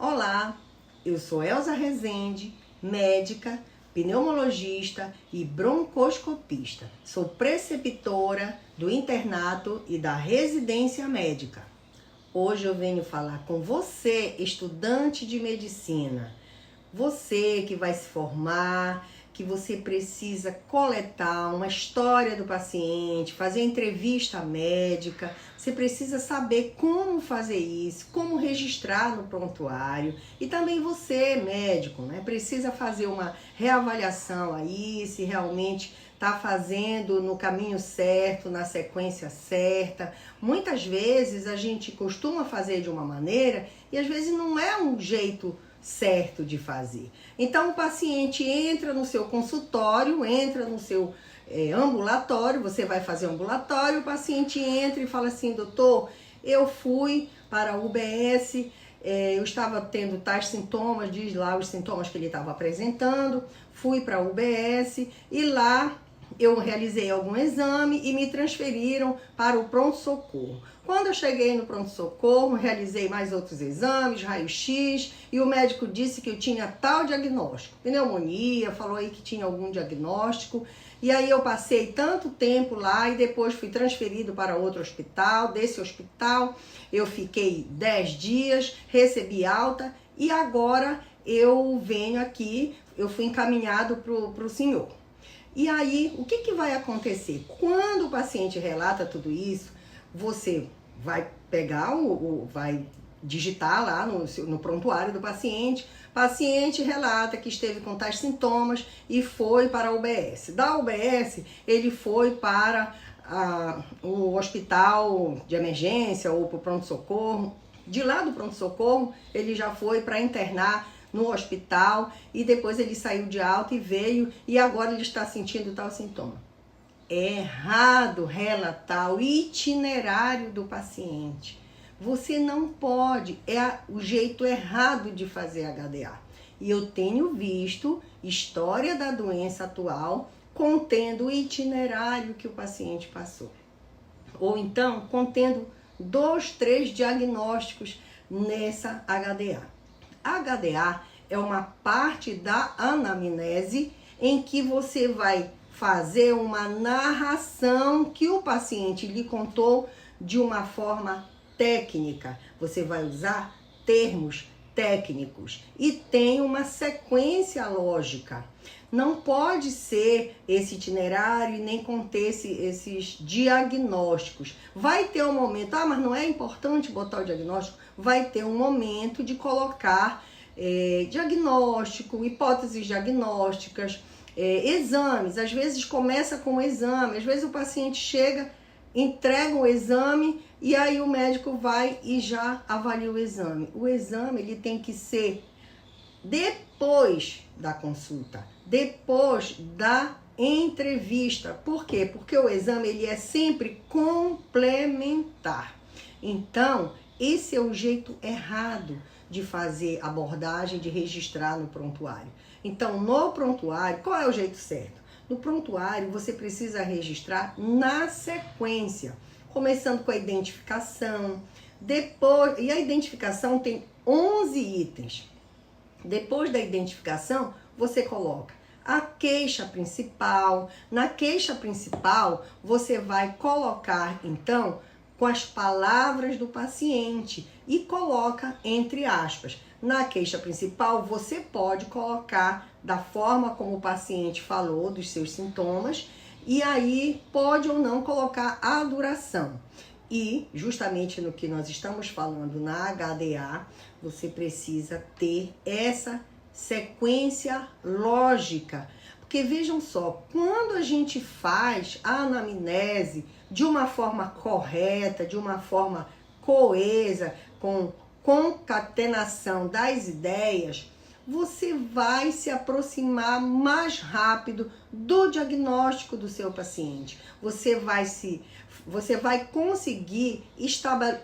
Olá, eu sou Elza Rezende, médica, pneumologista e broncoscopista. Sou preceptora do internato e da residência médica. Hoje eu venho falar com você, estudante de medicina. Você que vai se formar, que você precisa coletar uma história do paciente, fazer entrevista médica, você precisa saber como fazer isso, como registrar no prontuário. E também você, médico, né, precisa fazer uma reavaliação aí, se realmente está fazendo no caminho certo, na sequência certa. Muitas vezes a gente costuma fazer de uma maneira e às vezes não é um jeito certo de fazer. Então o paciente entra no seu consultório, entra no seu ambulatório, você vai fazer ambulatório, o paciente entra e fala assim: doutor, eu fui para a UBS, eu estava tendo tais sintomas, diz lá os sintomas que ele estava apresentando, fui para a UBS e lá eu realizei algum exame e me transferiram para o pronto-socorro. Quando eu cheguei no pronto-socorro, realizei mais outros exames, raio-x, e o médico disse que eu tinha tal diagnóstico, pneumonia, falou aí que tinha algum diagnóstico, e aí eu passei tanto tempo lá e depois fui transferido para outro hospital. Desse hospital eu fiquei 10 dias, recebi alta e agora eu venho aqui, eu fui encaminhado para o senhor. E aí, o que vai acontecer? Quando o paciente relata tudo isso, você vai pegar, vai digitar lá no prontuário do paciente. Paciente relata que esteve com tais sintomas e foi para a UBS. Da UBS, ele foi para o hospital de emergência ou para o pronto-socorro. De lá do pronto-socorro, ele já foi para internar no hospital e depois ele saiu de alta e veio e agora ele está sentindo tal sintoma. É errado relatar o itinerário do paciente. Você não pode, é o jeito errado de fazer HDA. E eu tenho visto história da doença atual contendo o itinerário que o paciente passou. Ou então contendo 2, 3 diagnósticos nessa HDA. HDA é uma parte da anamnese em que você vai fazer uma narração que o paciente lhe contou de uma forma técnica. Você vai usar termos técnicos e tem uma sequência lógica. Não pode ser esse itinerário e nem conter esses diagnósticos. Vai ter um momento, mas não é importante botar o diagnóstico? Vai ter um momento de colocar diagnóstico, hipóteses diagnósticas, exames. Às vezes começa com o exame, às vezes o paciente chega, entrega o exame e aí o médico vai e já avalia o exame. O exame ele tem que ser depois da consulta, depois da entrevista. Por quê? Porque o exame ele é sempre complementar. Então, esse é o jeito errado de fazer abordagem, de registrar no prontuário. Então, no prontuário, qual é o jeito certo? No prontuário, você precisa registrar na sequência, começando com a identificação, depois, e a identificação tem 11 itens. Depois da identificação, você coloca a queixa principal. Na queixa principal, você vai colocar, então, com as palavras do paciente e coloca entre aspas. Na queixa principal, você pode colocar da forma como o paciente falou dos seus sintomas e aí pode ou não colocar a duração. E justamente no que nós estamos falando na HDA, você precisa ter essa sequência lógica. Porque vejam só, quando a gente faz a anamnese de uma forma correta, de uma forma coesa, com concatenação das ideias, você vai se aproximar mais rápido do diagnóstico do seu paciente. Você vai conseguir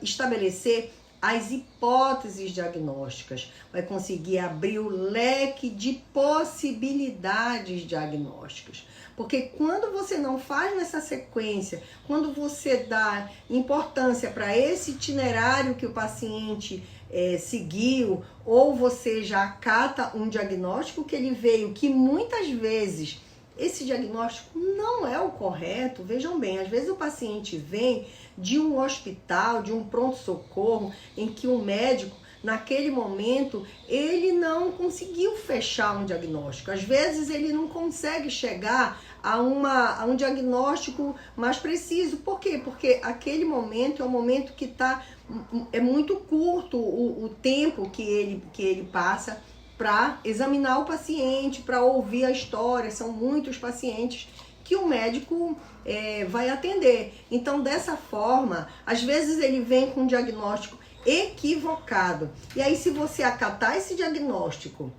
estabelecer as hipóteses diagnósticas, vai conseguir abrir o leque de possibilidades diagnósticas. Porque quando você não faz nessa sequência, quando você dá importância para esse itinerário que o paciente seguiu, ou você já acata um diagnóstico que ele veio, que muitas vezes esse diagnóstico não é o correto. Vejam bem, às vezes o paciente vem de um hospital, de um pronto-socorro, em que o médico, naquele momento, ele não conseguiu fechar um diagnóstico. Às vezes ele não consegue chegar a um diagnóstico mais preciso. Por quê? Porque aquele momento é um momento que é muito curto o tempo que ele passa para examinar o paciente, para ouvir a história. São muitos pacientes que o médico vai atender. Então, dessa forma, às vezes ele vem com um diagnóstico equivocado. E aí, se você acatar esse diagnóstico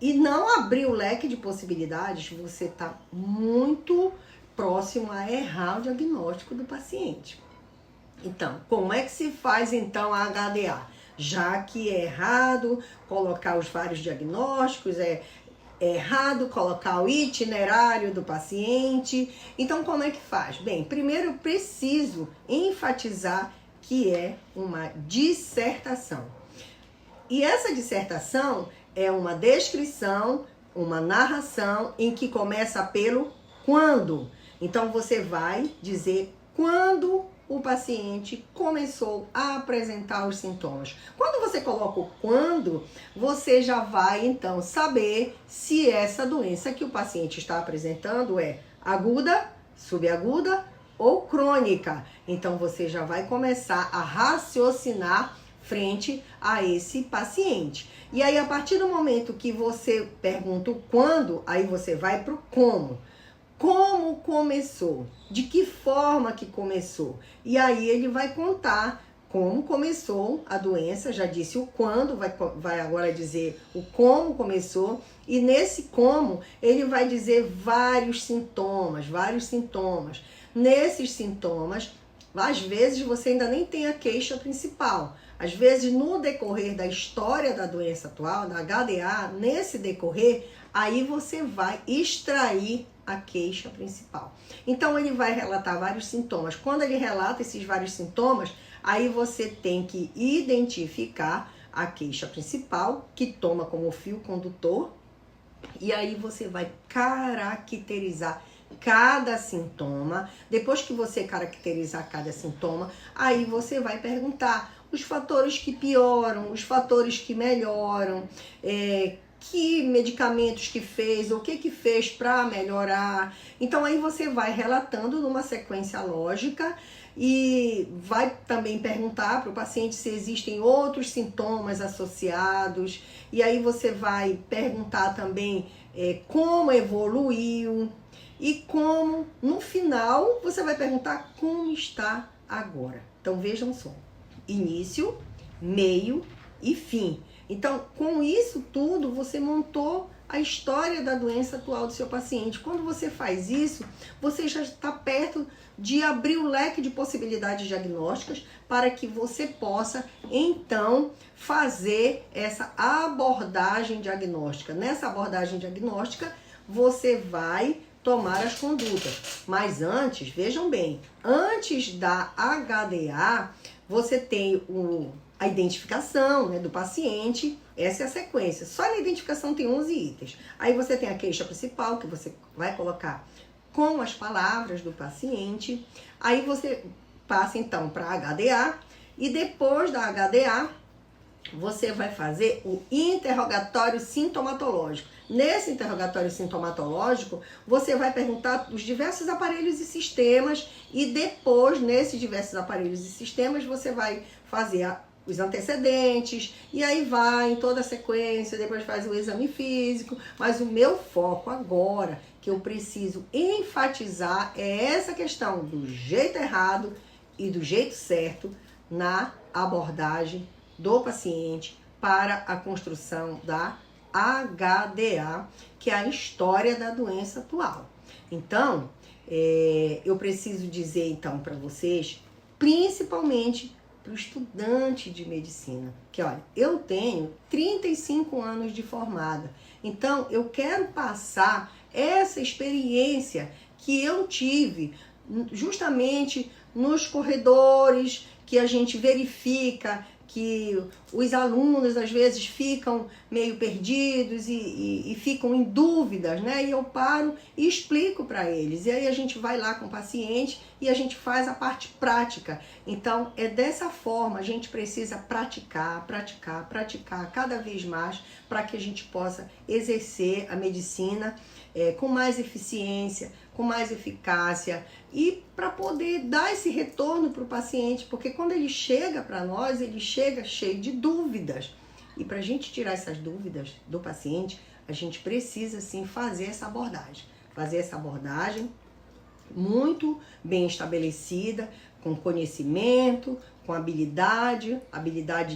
e não abrir o leque de possibilidades, você está muito próximo a errar o diagnóstico do paciente. Então, como é que se faz então a HDA? Já que é errado colocar os vários diagnósticos, é errado colocar o itinerário do paciente. Então, como é que faz? Bem, primeiro eu preciso enfatizar que é uma dissertação. E essa dissertação é uma descrição, uma narração em que começa pelo quando. Então, você vai dizer quando o paciente começou a apresentar os sintomas. Quando você coloca o quando, você já vai então saber se essa doença que o paciente está apresentando é aguda, subaguda ou crônica. Então você já vai começar a raciocinar frente a esse paciente. E aí, a partir do momento que você pergunta o quando, aí você vai para o como. Como começou? De que forma que começou? E aí ele vai contar como começou a doença, já disse o quando, vai agora dizer o como começou. E nesse como, ele vai dizer vários sintomas. Nesses sintomas, às vezes você ainda nem tem a queixa principal. Às vezes, no decorrer da história da doença atual, da HDA, nesse decorrer, aí você vai extrair a queixa principal. Então, ele vai relatar vários sintomas. Quando ele relata esses vários sintomas, aí você tem que identificar a queixa principal, que toma como fio condutor, e aí você vai caracterizar cada sintoma. Depois que você caracterizar cada sintoma, aí você vai perguntar os fatores que pioram, os fatores que melhoram, que medicamentos que fez, o que fez para melhorar. Então aí você vai relatando numa sequência lógica e vai também perguntar para o paciente se existem outros sintomas associados. E aí você vai perguntar também como evoluiu e como, no final, você vai perguntar como está agora. Então vejam só, início, meio e fim. Então, com isso tudo, você montou a história da doença atual do seu paciente. Quando você faz isso, você já está perto de abrir o leque de possibilidades diagnósticas para que você possa, então, fazer essa abordagem diagnóstica. Nessa abordagem diagnóstica, você vai tomar as condutas. Mas antes, vejam bem, antes da HDA, você tem a identificação, né, do paciente. Essa é a sequência. Só na identificação tem 11 itens. Aí você tem a queixa principal, que você vai colocar com as palavras do paciente. Aí você passa então para a HDA. E depois da HDA, você vai fazer o interrogatório sintomatológico. Nesse interrogatório sintomatológico, você vai perguntar os diversos aparelhos e sistemas. E depois, nesses diversos aparelhos e sistemas, você vai fazer os antecedentes, e aí vai em toda a sequência, depois faz o exame físico. Mas o meu foco agora, que eu preciso enfatizar, é essa questão do jeito errado e do jeito certo na abordagem do paciente para a construção da HDA, que é a história da doença atual. Então, eu preciso dizer então para vocês, principalmente para o estudante de medicina, que olha, eu tenho 35 anos de formada, então eu quero passar essa experiência que eu tive justamente nos corredores, que a gente verifica que os alunos às vezes ficam meio perdidos e ficam em dúvidas, né? E eu paro e explico para eles. E aí a gente vai lá com o paciente e a gente faz a parte prática. Então é dessa forma, a gente precisa praticar cada vez mais para que a gente possa exercer a medicina com mais eficiência, com mais eficácia e para poder dar esse retorno para o paciente, porque quando ele chega para nós, ele chega cheio de dúvidas. E para a gente tirar essas dúvidas do paciente, a gente precisa sim fazer essa abordagem. Fazer essa abordagem muito bem estabelecida, com conhecimento, com habilidade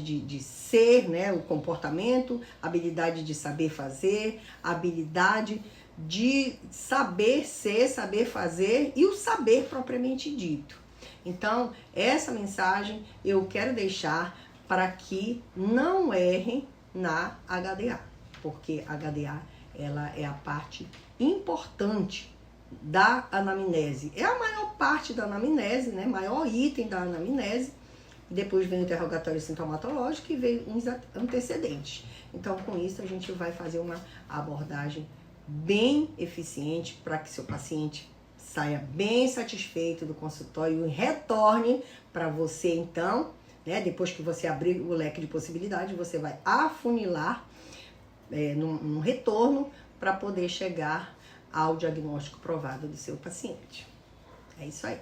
de ser, né, o comportamento, habilidade de saber fazer, habilidade de saber ser, saber fazer e o saber propriamente dito. Então, essa mensagem eu quero deixar para que não errem na HDA, porque a HDA ela é a parte importante da anamnese. É a maior parte da anamnese, né? Maior item da anamnese. Depois vem o interrogatório sintomatológico e vem uns antecedentes. Então, com isso, a gente vai fazer uma abordagem bem eficiente para que seu paciente saia bem satisfeito do consultório e retorne para você, então, né? Depois que você abrir o leque de possibilidades, você vai afunilar num retorno para poder chegar ao diagnóstico provado do seu paciente. É isso aí.